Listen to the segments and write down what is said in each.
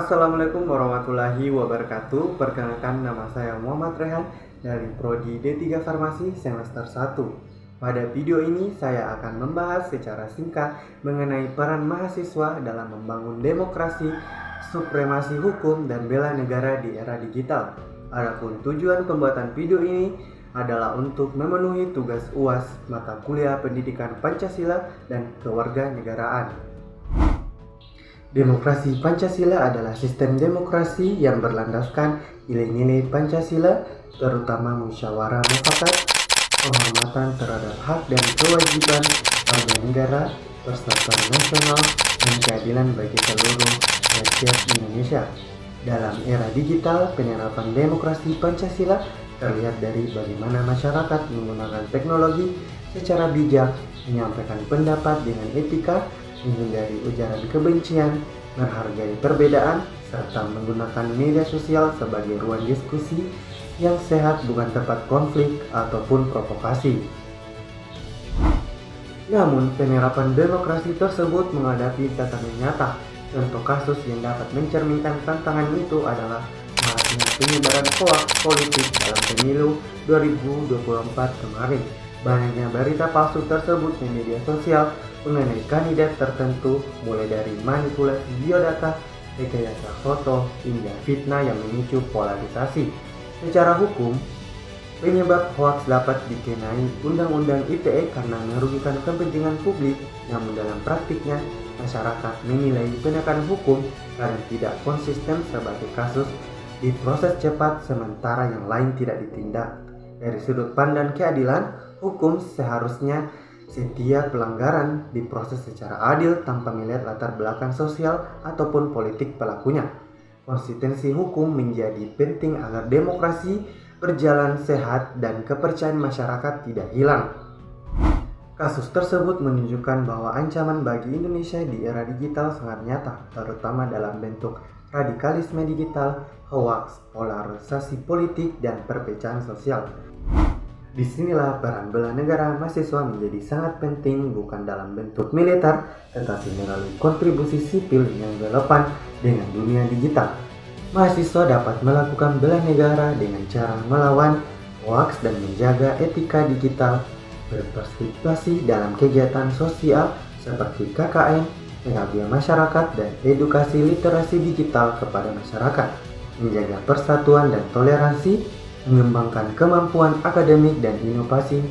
Assalamualaikum warahmatullahi wabarakatuh. Perkenalkan, nama saya Muhammad Rehan dari Prodi D3 Farmasi semester 1. Pada video ini saya akan membahas secara singkat mengenai peran mahasiswa dalam membangun demokrasi, supremasi hukum, dan bela negara di era digital. Adapun tujuan pembuatan video ini adalah untuk memenuhi tugas UAS mata kuliah Pendidikan Pancasila dan Kewarganegaraan. Demokrasi Pancasila adalah sistem demokrasi yang berlandaskan nilai-nilai Pancasila, terutama musyawarah mufakat, penghormatan terhadap hak dan kewajiban warga negara, persatuan nasional, dan keadilan bagi seluruh rakyat Indonesia. Dalam era digital, penyerapan demokrasi Pancasila terlihat dari bagaimana masyarakat menggunakan teknologi secara bijak, menyampaikan pendapat dengan etika, menghindari ujaran kebencian, menghargai perbedaan, serta menggunakan media sosial sebagai ruang diskusi yang sehat, bukan tempat konflik ataupun provokasi. Namun, penerapan demokrasi tersebut menghadapi tekanan nyata. Contoh kasus yang dapat mencerminkan tantangan itu adalah maraknya penyebaran hoaks politik dalam pemilu 2024 kemarin. Banyaknya berita palsu tersebut di media sosial mengenai kandidat tertentu, mulai dari manipulasi biodata, rekayasa foto, hingga fitnah yang memicu polarisasi. Secara hukum, penyebab hoaks dapat dikenai Undang-Undang ITE karena merugikan kepentingan publik, namun dalam praktiknya, masyarakat menilai penegakan hukum karena tidak konsisten sebagai kasus diproses cepat sementara yang lain tidak ditindak. Dari sudut pandang keadilan, hukum seharusnya setiap pelanggaran diproses secara adil tanpa melihat latar belakang sosial ataupun politik pelakunya. Konsistensi hukum menjadi penting agar demokrasi berjalan sehat dan kepercayaan masyarakat tidak hilang. Kasus tersebut menunjukkan bahwa ancaman bagi Indonesia di era digital sangat nyata, terutama dalam bentuk radikalisme digital, hoaks, polarisasi politik, dan perpecahan sosial. Disinilah peran bela negara mahasiswa menjadi sangat penting, bukan dalam bentuk militer, tetapi melalui kontribusi sipil yang relevan dengan dunia digital. Mahasiswa dapat melakukan bela negara dengan cara melawan hoaks dan menjaga etika digital, berpartisipasi dalam kegiatan sosial seperti KKN, pengabdian masyarakat, dan edukasi literasi digital kepada masyarakat, menjaga persatuan dan toleransi, mengembangkan kemampuan akademik dan inovasi,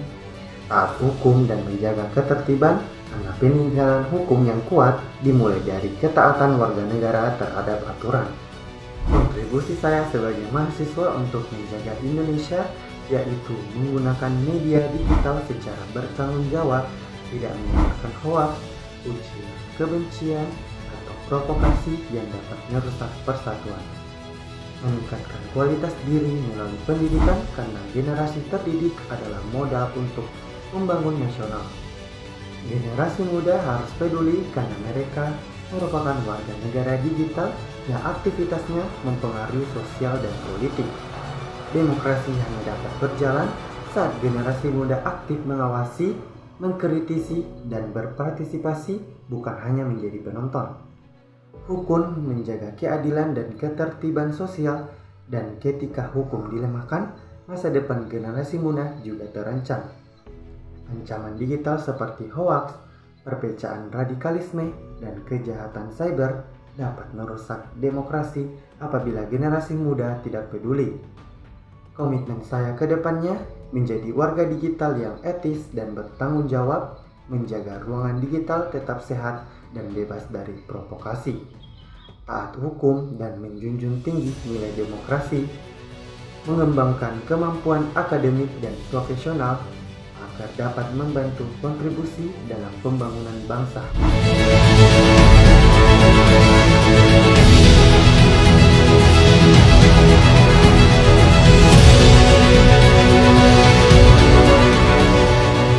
taat hukum, dan menjaga ketertiban, karena peninggalan hukum yang kuat dimulai dari ketaatan warga negara terhadap aturan. Kontribusi saya sebagai mahasiswa untuk menjaga Indonesia yaitu menggunakan media digital secara bertanggung jawab, tidak menyebarkan hoaks, ujaran kebencian, atau provokasi yang dapat merusak persatuan. Meningkatkan kualitas diri melalui pendidikan karena generasi terdidik adalah modal untuk membangun nasional. Generasi muda harus peduli karena mereka merupakan warga negara digital yang aktivitasnya mempengaruhi sosial dan politik. Demokrasi hanya dapat berjalan saat generasi muda aktif mengawasi, mengkritisi, dan berpartisipasi, bukan hanya menjadi penonton. Hukum menjaga keadilan dan ketertiban sosial, dan ketika hukum dilemahkan, masa depan generasi muda juga terancam. Ancaman digital seperti hoaks, perpecahan radikalisme, dan kejahatan cyber dapat merusak demokrasi apabila generasi muda tidak peduli. Komitmen saya ke depannya menjadi warga digital yang etis dan bertanggung jawab, menjaga ruangan digital tetap sehat dan bebas dari provokasi, taat hukum, dan menjunjung tinggi nilai demokrasi, mengembangkan kemampuan akademik dan profesional agar dapat membantu kontribusi dalam pembangunan bangsa.